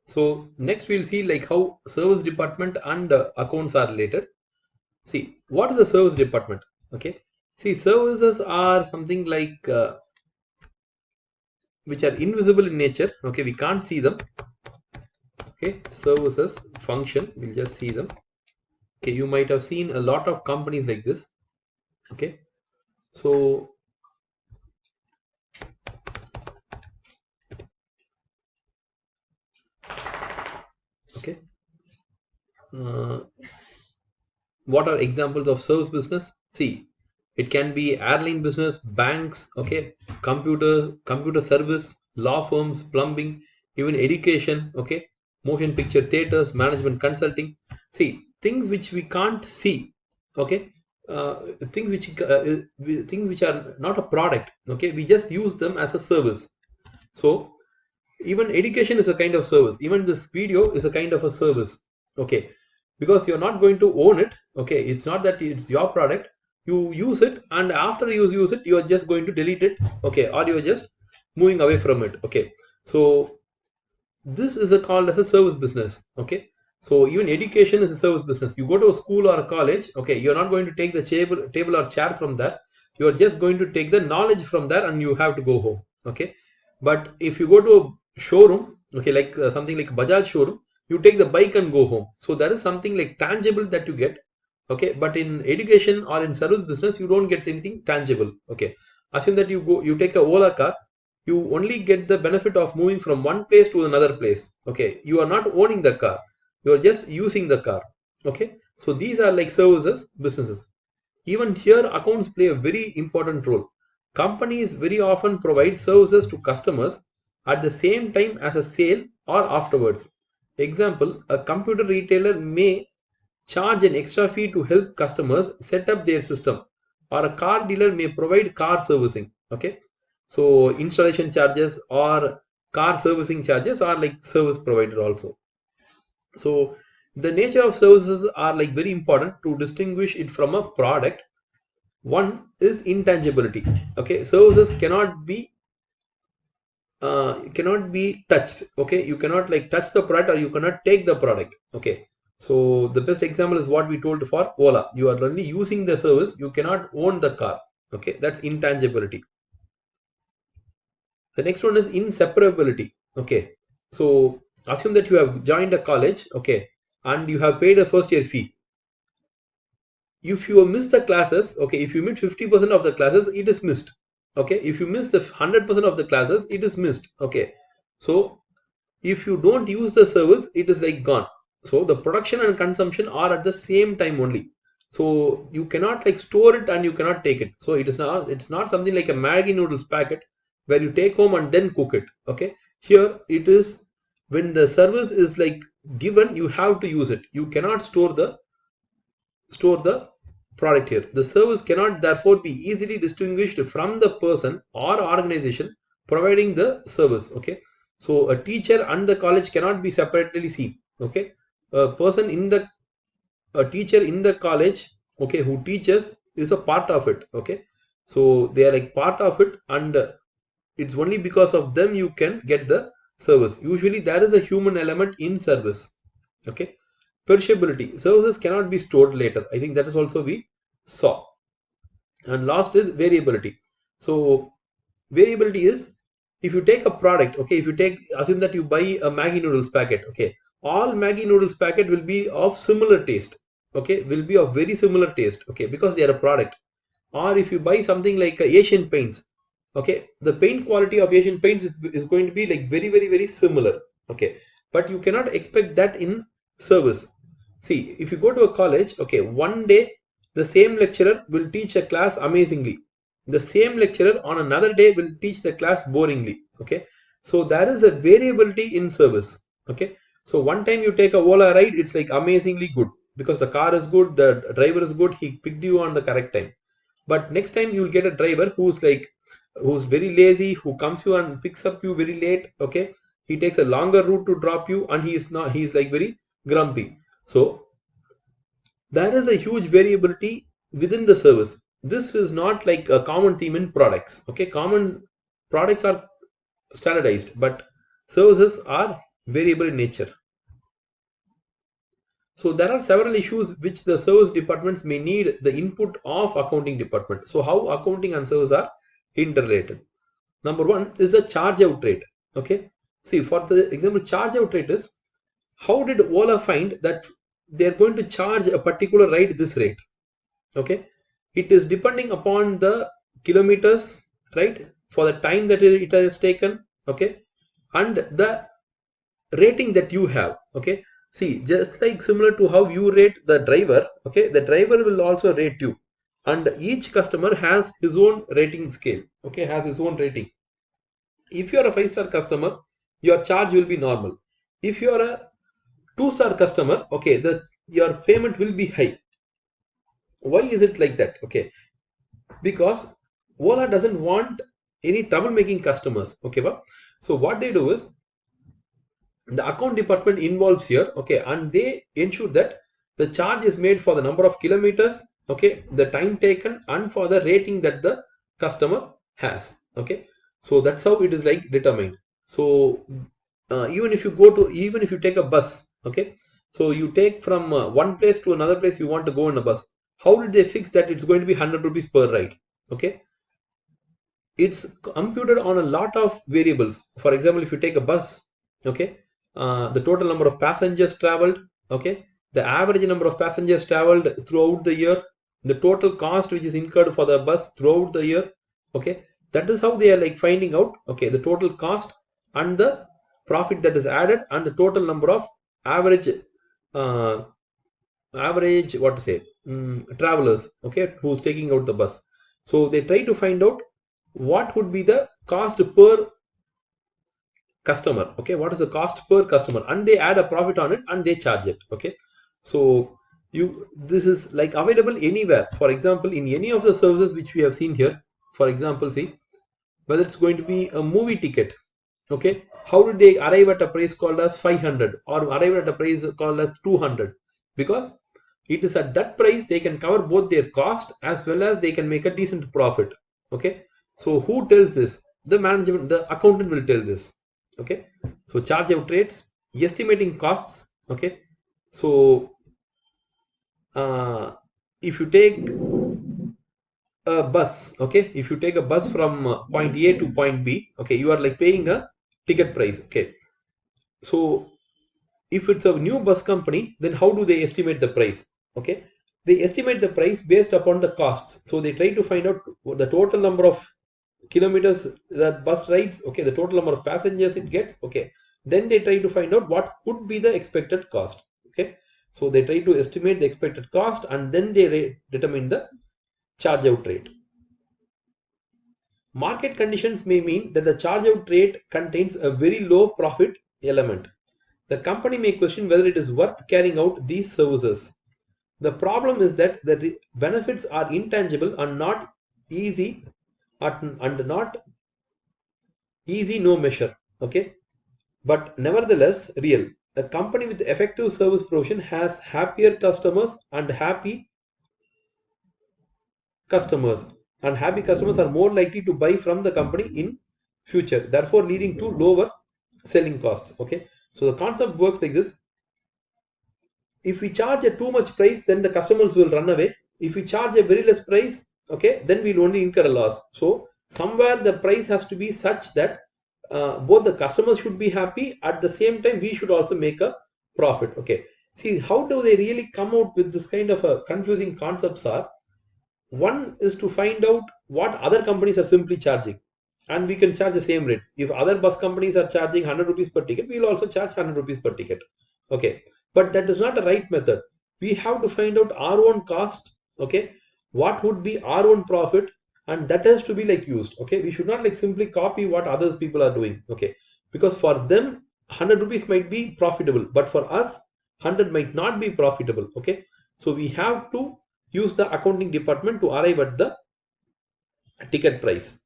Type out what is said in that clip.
So next we'll see like how service department and accounts are related. See, what is the service department? Okay. See, services are something like which are invisible in nature. Okay, we can't see them. Okay, services function, we'll just see them. Okay, you might have seen a lot of companies like this. Okay, so okay, uh, what are examples of service business? See, it can be airline business, banks, okay, computer service, law firms, plumbing, even education, okay, motion picture theaters, management consulting. See, things which we can't see, okay, uh, things which things which are not a product, okay, we just use them as a service. So even education is a kind of service, even this video is a kind of a service, okay, because you're not going to own it, okay, it's not that it's your product, you use it, and after you use it, you are just going to delete it, okay, or you're just moving away from it, okay. So this is called as a service business, okay. So even education is a service business. You go to a school or a college, okay, you're not going to take the table or chair from there, you're just going to take the knowledge from there and you have to go home, okay. But if you go to a showroom, okay, like something like Bajaj showroom, you take the bike and go home, so that is something like tangible that you get, okay. But in education or in service business, you don't get anything tangible, okay. Assume that you take a Ola car, you only get the benefit of moving from one place to another place, okay, you are not owning the car, you are just using the car, okay. So these are like services businesses. Even here accounts play a very important role. Companies very often provide services to customers at the same time as a sale or afterwards. Example, a computer retailer may charge an extra fee to help customers set up their system, or a car dealer may provide car servicing, okay. So installation charges or car servicing charges are like service provider also. So the nature of services are like very important to distinguish it from a product. One is intangibility, okay. Services cannot be touched, okay. You cannot like touch the product, or you cannot take the product, okay. So the best example is what we told for Ola. You are only using the service, you cannot own the car, okay. That's intangibility. The next one is inseparability, okay. So assume that you have joined a college, okay, and you have paid a first year fee. If you miss the classes, okay, if you miss 50% of the classes, it is missed, okay. If you miss the 100% of the classes, it is missed, okay. So if you don't use the service, it is like gone. So the production and consumption are at the same time only. So you cannot like store it and you cannot take it. So it's not something like a Maggi noodles packet where you take home and then cook it, okay. Here it is, when the service is like given, you have to use it, you cannot store the product here. The service cannot therefore be easily distinguished from the person or organization providing the service, okay. So a teacher and the college cannot be separately seen, okay. A teacher in the college, okay, who teaches is a part of it, okay. So they are like part of it, and it's only because of them you can get the service. Usually there is a human element in service, okay. Perishability, services cannot be stored later, I think that is also we saw. And last is variability. So variability is, if you take a product, okay, if you take, assume that you buy a Maggi noodles packet, okay, all Maggi noodles packet will be of similar taste, okay, will be of very similar taste, okay, because they are a product. Or if you buy something like Asian paints, okay, the paint quality of Asian paints is going to be like very very very similar, okay. But you cannot expect that in service. See, if you go to a college, okay, one day the same lecturer will teach a class amazingly, the same lecturer on another day will teach the class boringly, okay. So there is a variability in service, okay. So one time you take a Ola ride, it's like amazingly good because the car is good, the driver is good, he picked you on the correct time. But next time you'll get a driver who's very lazy, who comes you and picks up you very late, okay. He takes a longer route to drop you, and he's like very grumpy. So there is a huge variability within the service. This is not like a common theme in products, okay. Common products are standardized, but services are variable in nature. So there are several issues which the service departments may need the input of accounting department. So how accounting and service are interrelated. Number one is the charge out rate. Okay. See, for the example, charge out rate is how did Ola find that they're going to charge a particular ride this rate? Okay. It is depending upon the kilometers, right? For the time that it has taken. Okay. And the rating that you have. Okay. See, just like similar to how you rate the driver, okay, the driver will also rate you. And each customer has his own rating scale, okay, has his own rating. If you are a 5-star customer, your charge will be normal. If you are a 2-star customer, okay, your payment will be high. Why is it like that? Okay, because Ola doesn't want any troublemaking customers. Okay, so what they do is the account department involves here, okay, and they ensure that the charge is made for the number of kilometers, okay, the time taken, and for the rating that the customer has. Okay, so that's how it is like determined. So even if you take a bus, okay, so you take from one place to another place, you want to go in a bus. How did they fix that it's going to be 100 rupees per ride? Okay, it's computed on a lot of variables. For example, if you take a bus, okay, the total number of passengers traveled, okay, the average number of passengers traveled throughout the year, the total cost which is incurred for the bus throughout the year, okay, that is how they are like finding out, okay, the total cost and the profit that is added and the total number of average uh, what to say, travelers, okay, who's taking out the bus. So they try to find out what would be the cost per customer, okay, what is the cost per customer, and they add a profit on it and they charge it. Okay, so this is like available anywhere. For example, in any of the services which we have seen here, for example, see whether it's going to be a movie ticket, okay, how did they arrive at a price called as 500 or arrive at a price called as 200? Because it is at that price they can cover both their cost as well as they can make a decent profit. Okay, so who tells this? The management, the accountant will tell this. Okay, so charge out rates, estimating costs. Okay, so if you take a bus, okay, if you take a bus from point A to point B, okay, you are like paying a ticket price. Okay, so if it's a new bus company, then how do they estimate the price? Okay, they estimate the price based upon the costs. So they try to find out the total number of kilometers that bus rides, okay, the total number of passengers it gets, okay, then they try to find out what would be the expected cost. Okay, so they try to estimate the expected cost and then they determine the charge out rate. Market conditions may mean that the charge out rate contains a very low profit element. The company may question whether it is worth carrying out these services. The problem is that the benefits are intangible and not easy and not easy no measure. Okay, but nevertheless real. A company with effective service provision has happier customers and customers happy customers are more likely to buy from the company in future, therefore leading to lower selling costs. Okay, so the concept works like this: if we charge a too much price, then the customers will run away. If we charge a very less price, okay, then we'll only incur a loss. So somewhere the price has to be such that both the customers should be happy, at the same time we should also make a profit. Okay, see how do they really come out with this kind of a confusing concepts are. One is to find out what other companies are simply charging, and we can charge the same rate. If other bus companies are charging 100 rupees per ticket, we will also charge 100 rupees per ticket. Okay, but that is not the right method. We have to find out our own cost. Okay, what would be our own profit, and that has to be like used. Okay, we should not like simply copy what others people are doing. Okay, because for them 100 rupees might be profitable, but for us 100 might not be profitable. Okay, so we have to use the accounting department to arrive at the ticket price.